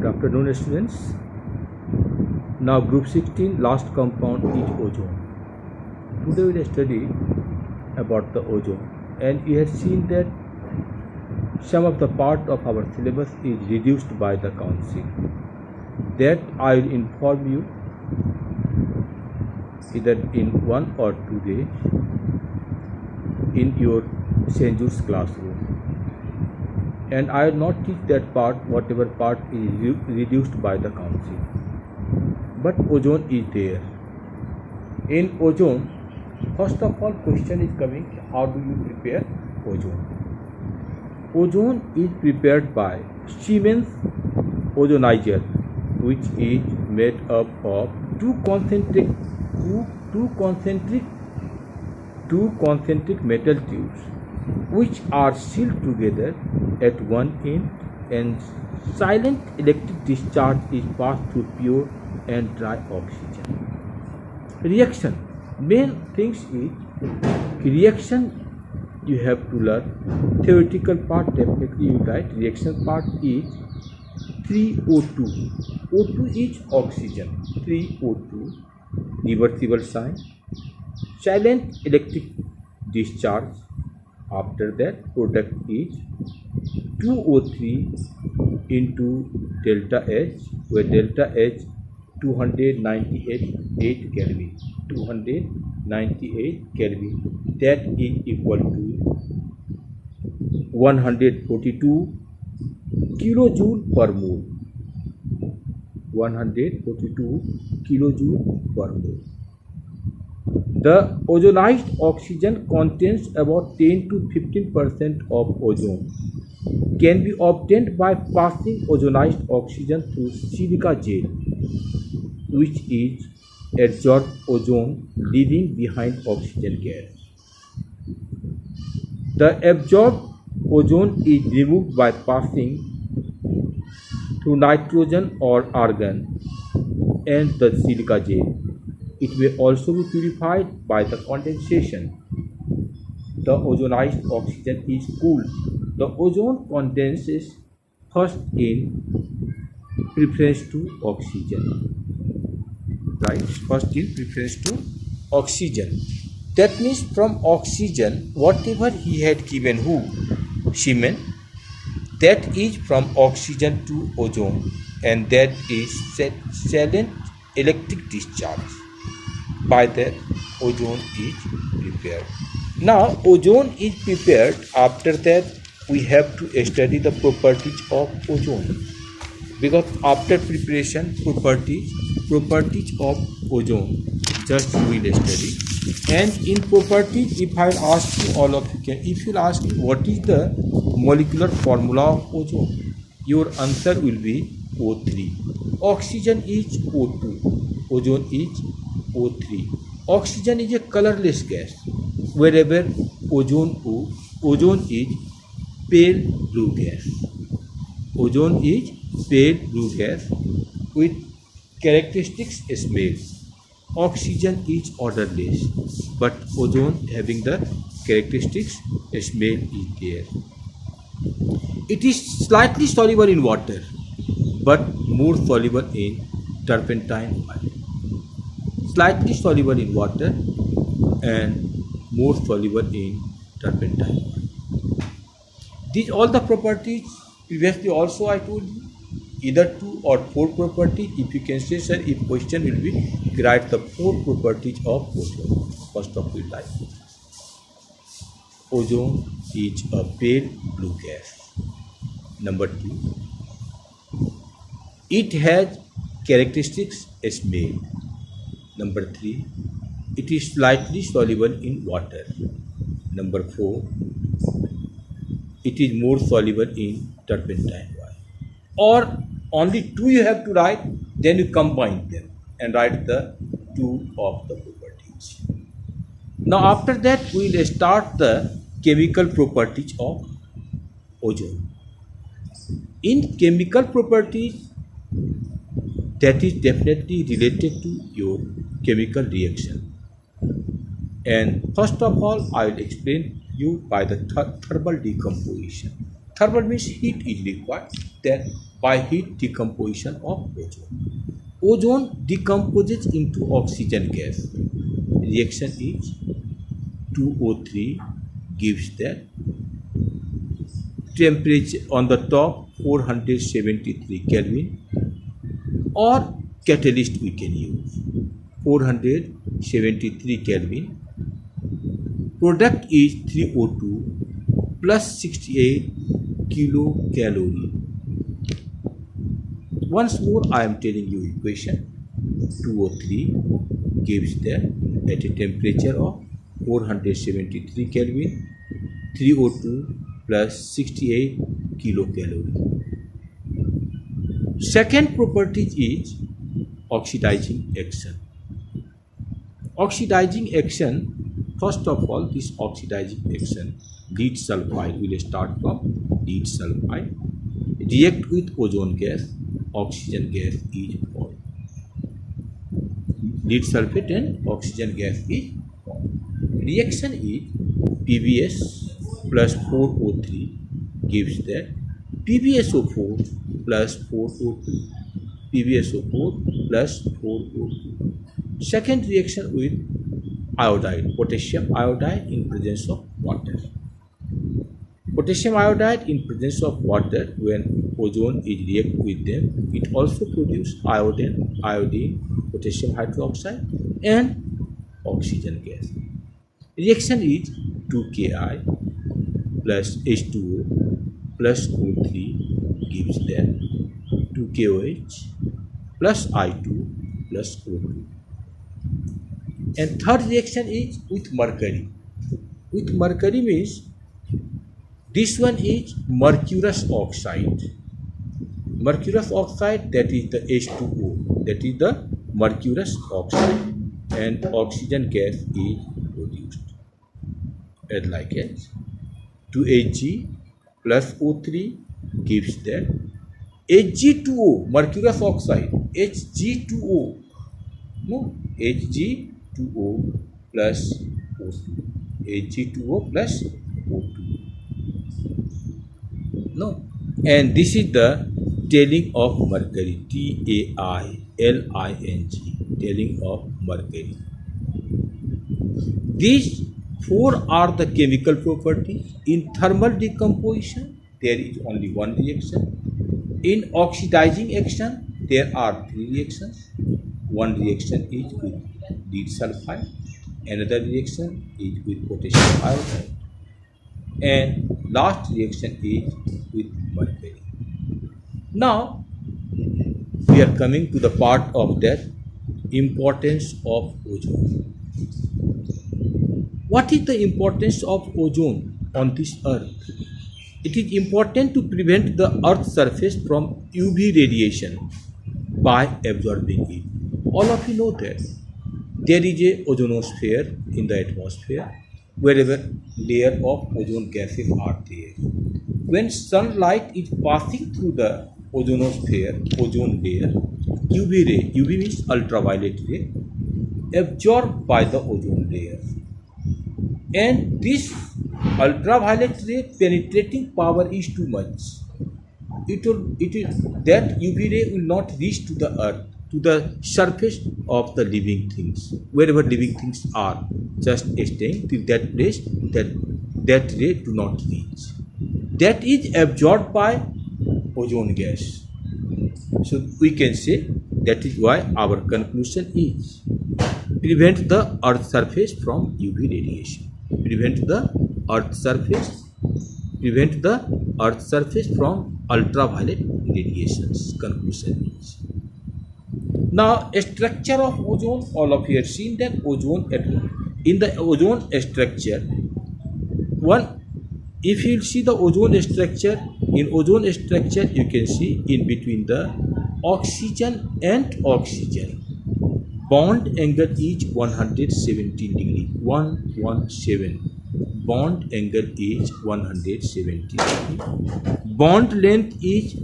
Good afternoon, students. Now group 16 last compound is ozone. Today we will study about the ozone, and we have seen that some of the part of our syllabus is reduced by the council. That I will inform you either in 1 or 2 days in your St. Jude's classroom. And I will not teach that part, whatever part is reduced by the council. But ozone is there. In ozone, first of all, question is coming: how do you prepare ozone? Ozone is prepared by Siemens ozonizer, which is made up of two concentric metal tubes, which are sealed together at one end, and silent electric discharge is passed through pure and dry oxygen. Reaction. Main things is reaction you have to learn. Theoretical part definitely you write. Reaction part is 3O2. O2 is oxygen. 3O2. Reversible sign. Silent electric discharge. After that, product is 2O3 into delta H, where delta H 298 Kelvin. 298 Kelvin. That is equal to 142 kilojoule per mole. 142 kilojoule per mole. The ozonized oxygen contains about 10 to 15% of ozone. Can be obtained by passing ozonized oxygen through silica gel, which is adsorbed ozone leaving behind oxygen gas. The absorbed ozone is removed by passing through nitrogen or argon and the silica gel. It may also be purified by the condensation. The ozonized oxygen is cooled. The ozone condenses first in preference to oxygen. Right? First in preference to oxygen. That means from oxygen, whatever he had given Siemens, that is from oxygen to ozone, and that is silent electric discharge. By that, ozone is prepared. Now, ozone is prepared. After that, we have to study the properties of ozone, because after preparation, properties of ozone just we will study. And in properties, if I ask you, all of you can, if you ask me what is the molecular formula of ozone, your answer will be O3. Oxygen is O2. Ozone is O3. Oxygen is a colorless gas. Wherever ozone is pale blue gas. Ozone is pale blue gas with characteristics smell. Oxygen is odorless, but ozone having the characteristics smell is there. It is slightly soluble in water, but more soluble in turpentine oil. Slightly soluble in water and more soluble in turpentine oil. These all the properties previously also I told you, either 2 or 4 properties. If you can say, sir, if question will be write the 4 properties of ozone. First of all, like ozone is a pale blue gas. Number 2, it has characteristics smell. Number 3, it is slightly soluble in water. Number 4, it is more soluble in turpentine oil. Or only 2 you have to write, then you combine them and write the 2 of the properties. Now after that we will start the chemical properties of ozone. In chemical properties, that is definitely related to your chemical reaction. And first of all, I will explain you by the thermal decomposition. Thermal means heat is required, then by heat decomposition of ozone. Ozone decomposes into oxygen gas. Reaction is 2O3 gives that temperature on the top 473 Kelvin, or catalyst we can use 473 Kelvin. Product is 3O2 plus 68 kilocalorie. Once more I am telling you equation. 2O3 gives that at a temperature of 473 Kelvin, 3O2 plus 68 kilocalorie. Second property is oxidizing action. Oxidizing action, first of all, this oxidizing action, lead sulfide, will start from lead sulfide, react with ozone gas, oxygen gas is formed. Lead sulfate and oxygen gas is formed. Reaction is PbS plus 4O3 gives that PbSO4 plus 4O2. PbSO4 plus 4O2. Second reaction with iodide, potassium iodide in presence of water. Potassium iodide in presence of water, when ozone is react with them, it also produces iodine, potassium hydroxide and oxygen gas. Reaction is 2Ki plus H2O plus O3 gives them 2KOH plus I2 plus O2. And third reaction is with mercury. With mercury means this one is mercurous oxide. Mercurous oxide, that is the H2O, that is the mercurous oxide, and oxygen gas is produced. As like as 2Hg plus O3 gives that Hg2O, mercurous oxide, Hg2O, no, Hg2O plus O2, Hg2O plus O2, no, and this is the tailing of mercury, TAILING, tailing of mercury. These four are the chemical properties. In thermal decomposition, there is only one reaction. In oxidizing action, there are three reactions. One reaction is with lead sulfide, another reaction is with potassium iodide, and last reaction is with mercury. Now we are coming to the part of that importance of ozone. What is the importance of ozone on this earth? It is important to prevent the earth's surface from UV radiation by absorbing it. All of you know that there is a ozonosphere in the atmosphere, wherever layer of ozone gases are there. When sunlight is passing through the ozonosphere, ozone layer, UV ray, UV means ultraviolet ray, absorbed by the ozone layer. And this ultraviolet ray penetrating power is too much. That UV ray will not reach to the earth, to the surface of the living things, wherever living things are, just staying till that place, that ray do not reach. That is absorbed by ozone gas. So we can say that is why our conclusion is prevent the earth surface from UV radiation. Prevent the earth surface from ultraviolet radiations. Conclusion is. Now, a structure of ozone, all of you have seen that ozone, in the ozone structure, if you see the ozone structure, in ozone structure you can see in between the oxygen and oxygen, bond angle is 117 degree, 117. Bond angle is 117 degree. Bond length is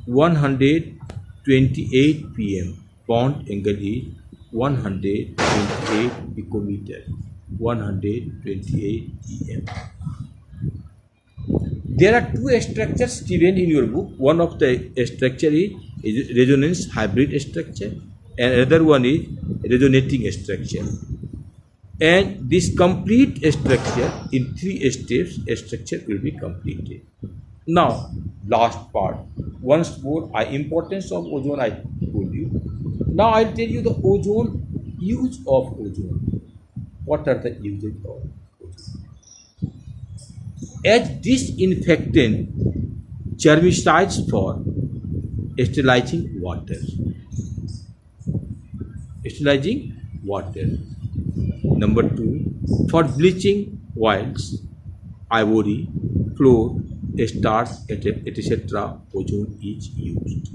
128 pm. Bond angle is 128 picometer, 128 em. There are two structures given in your book. One of the structure is resonance hybrid structure, and another one is resonating structure. And this complete structure in 3 steps structure will be completed. Now, last part. Once more, importance of ozone I told you. Now I'll tell you the use of ozone. What are the uses of ozone? As disinfectant, germicides for sterilizing water. Sterilizing water. Number 2, for bleaching oils, ivory, flour, starch, etc. ozone is used.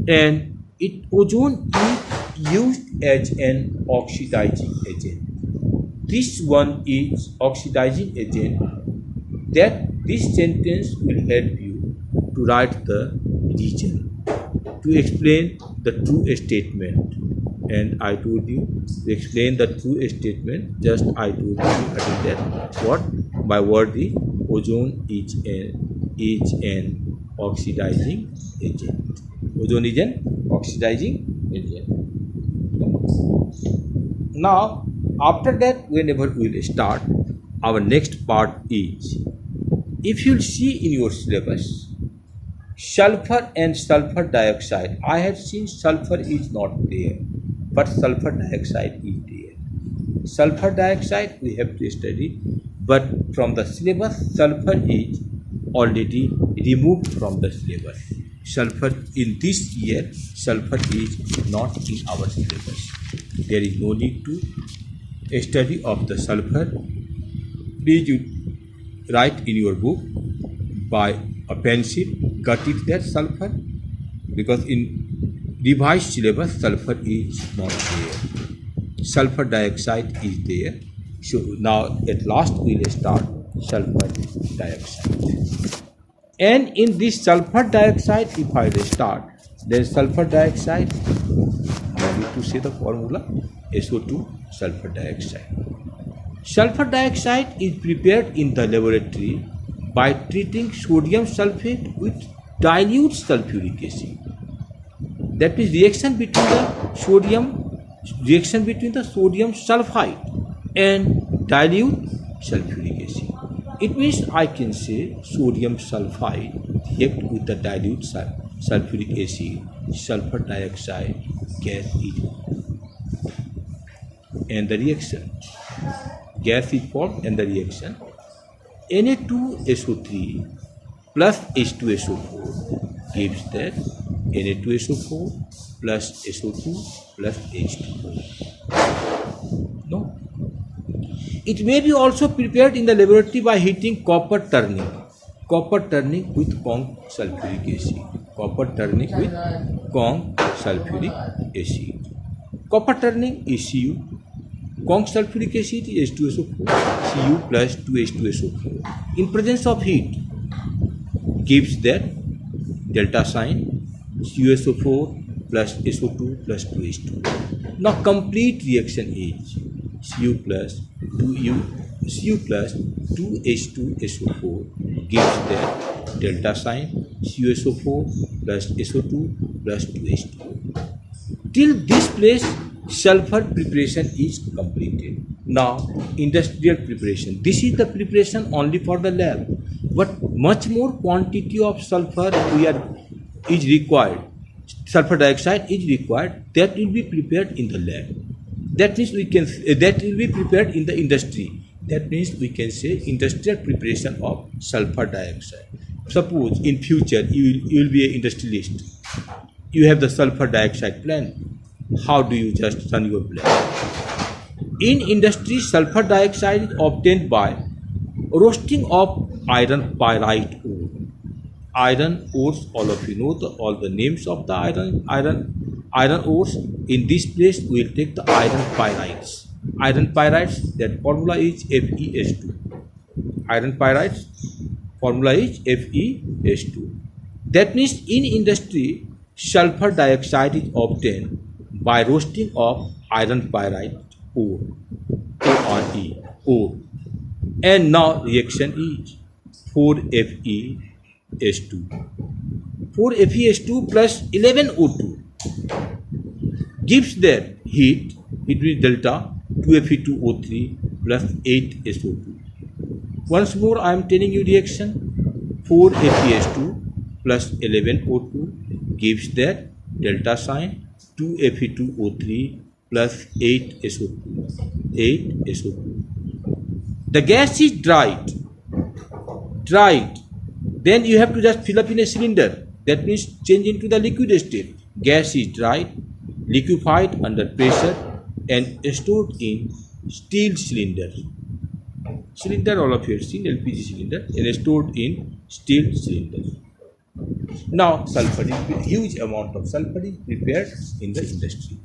And ozone is used as an oxidizing agent. This one is oxidizing agent. That this sentence will help you to write the reason, to explain the true statement. And I told you to explain the true statement. Just I told you that what by word is ozone is an oxidizing agent. Ozone is an oxidizing agent. Now, after that, whenever we will start, our next part is, if you see in your syllabus, sulfur and sulfur dioxide. I have seen sulfur is not there, but sulfur dioxide is there. Sulfur dioxide we have to study, but from the syllabus, sulfur is already removed from the syllabus. Sulfur in this year, sulfur is not in our syllabus. There is no need to study of the sulfur. Please you write in your book by a pencil, cut it that sulfur, because in revised syllabus sulfur is not there. Sulfur dioxide is there. So now at last we will start sulfur dioxide. And in this sulfur dioxide, if I will start, then sulfur dioxide, I need to say the formula, SO2 sulfur dioxide. Sulfur dioxide is prepared in the laboratory by treating sodium sulfate with dilute sulfuric acid. That is reaction between the sodium sulfide and dilute sulfuric acid. It means I can say sodium sulfide react with the dilute sulfuric acid, sulfur dioxide gas is formed. And the reaction, gas is formed and the reaction, Na2SO3 plus H2SO4 gives that Na2SO4 plus SO2 plus H2O. No. It may be also prepared in the laboratory by heating copper turning with Kong sulfuric acid. Copper turning with Kong sulfuric acid. Copper turning is Cu. Kong sulfuric acid is H2SO4, Cu plus 2H2SO4. In presence of heat, gives that delta sign CuSO4 plus SO2 plus 2H2. Now complete reaction is Cu plus 2H2SO4 gives that delta sign CuSO4 plus SO2 plus 2H2. Till this place, sulfur preparation is completed. Now, industrial preparation. This is the preparation only for the lab, but much more quantity of sulfur is required. Sulfur dioxide is required. That will be prepared in the lab. That means that will be prepared in the industry. That means we can say industrial preparation of sulfur dioxide. Suppose in future you will be an industrialist. You have the sulfur dioxide plant. How do you just run your plant? In industry, sulfur dioxide is obtained by roasting of iron pyrite ore. Iron ores, all of you know all the names of the iron ores. In this place, we will take the iron pyrites. Iron pyrites, that formula is FeS2. Iron pyrites, formula is FeS2. That means in industry, sulfur dioxide is obtained by roasting of iron pyrite ore, ore. And now reaction is 4FeS2. 4FeS2 plus 11O2 gives their heat with delta 2Fe2O3 plus 8SO2. Once more I am telling you reaction. 4FeS2 plus 11O2 gives their delta sign 2Fe2O3 plus 8SO2. The gas is dried. Then you have to just fill up in a cylinder. That means change into the liquid state. Gas is dried, liquefied under pressure and stored in steel cylinder. Cylinder, all of you have seen LPG cylinder, and stored in steel cylinder. Now sulfur, huge amount of sulfur is prepared in the industry.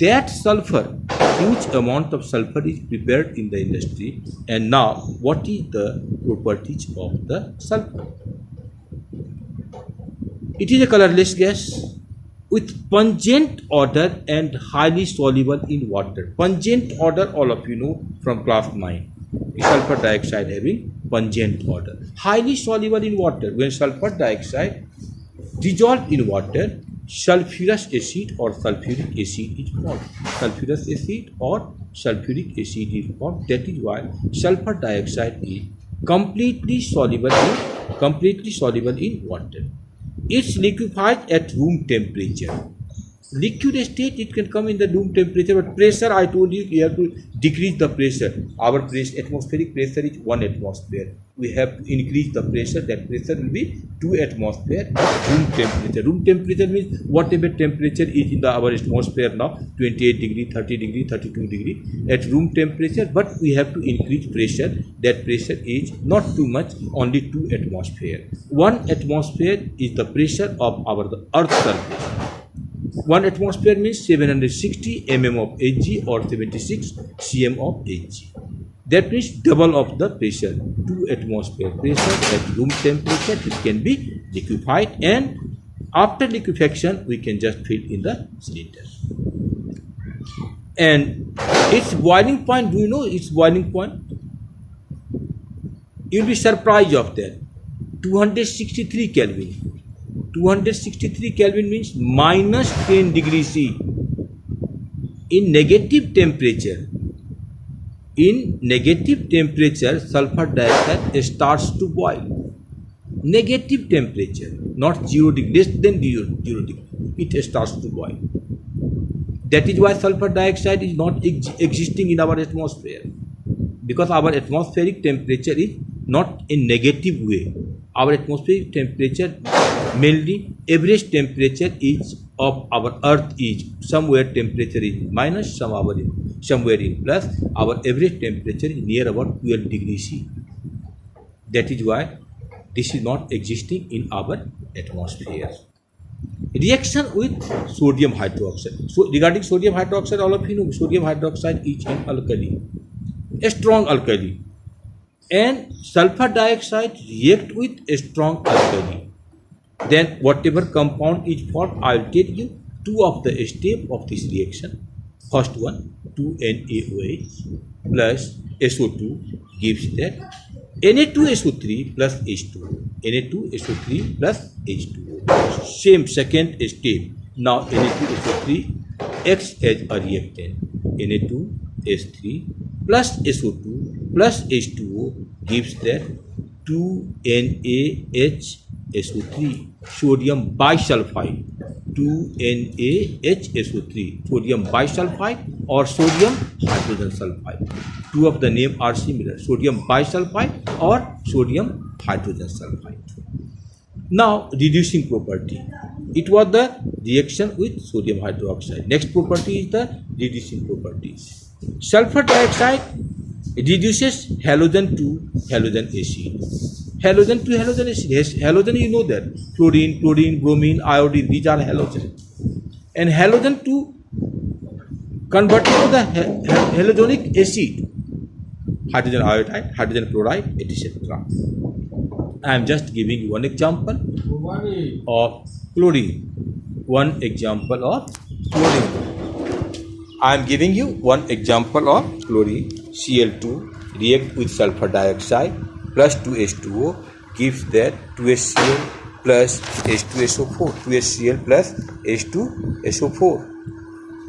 That sulfur, huge amount of sulfur is prepared in the industry. And now what is the properties of the sulfur? It is a colorless gas with pungent odor and highly soluble in water. Pungent odor, all of you know from class 9. Sulfur dioxide having pungent odor. Highly soluble in water. When sulfur dioxide dissolved in water, sulfurous acid or sulfuric acid is formed. Sulfurous acid or sulfuric acid is formed. That is why sulfur dioxide is completely soluble in water. It's liquefied at room temperature. Liquid state, it can come in the room temperature, but pressure, I told you, you have to decrease the pressure. Our atmospheric pressure is 1 atmosphere. We have to increase the pressure. That pressure will be 2 atmosphere room temperature. Room temperature means whatever temperature is in our atmosphere now, 28 degree, 30 degree, 32 degree at room temperature, but we have to increase pressure. That pressure is not too much, only 2 atmosphere. 1 atmosphere is the pressure of the Earth's surface. 1 atmosphere means 760 mm of Hg or 76 cm of Hg. That means double of the pressure. 2 atmosphere pressure at room temperature, it can be liquefied, and after liquefaction we can just fill in the cylinder. And its boiling point, do you know its boiling point? You will be surprised of that. 263 Kelvin. 263 Kelvin means minus 10 degrees C. In negative temperature, sulfur dioxide starts to boil. Negative temperature, not 0 degree, less than 0 degree, it starts to boil. That is why sulfur dioxide is not existing in our atmosphere, because our atmospheric temperature is not in negative way. Our atmospheric temperature, mainly average temperature is of our earth is somewhere temperature is minus, somewhere in plus. Our average temperature is near about 12 degrees C. That is why this is not existing in our atmosphere. Reaction with sodium hydroxide. So regarding sodium hydroxide, all of you know sodium hydroxide is an alkali, a strong alkali, and sulfur dioxide react with a strong alkali. Then whatever compound is formed, I will tell you 2 of the steps of this reaction. First one, 2NaOH plus SO2 gives that Na2SO3 plus H2O. Na2SO3 plus H2O. Same second step. Now Na2SO3 acts as a reactant. Na2S3 plus SO2 plus H2O gives that 2NaHSO3, sodium bisulfite. 2NaHSO3, sodium bisulfite or sodium hydrogen sulfide. 2 of the name are similar, sodium bisulfite or sodium hydrogen sulfide. Now reducing property. It was the reaction with sodium hydroxide. Next property is the reducing properties. Sulfur dioxide reduces halogen to halogen acid. Halogen to halogen acid. Halogen, you know that. Fluorine, chlorine, bromine, iodine, these are halogen. And halogen to converted to the halogenic acid. Hydrogen iodide, hydrogen chloride, etc. I am just giving you one example of chlorine. One example of chlorine. I am giving you one example of chlorine. Cl2 react with sulfur dioxide plus 2H2O gives that 2HCl plus H2SO4, 2HCl plus H2SO4.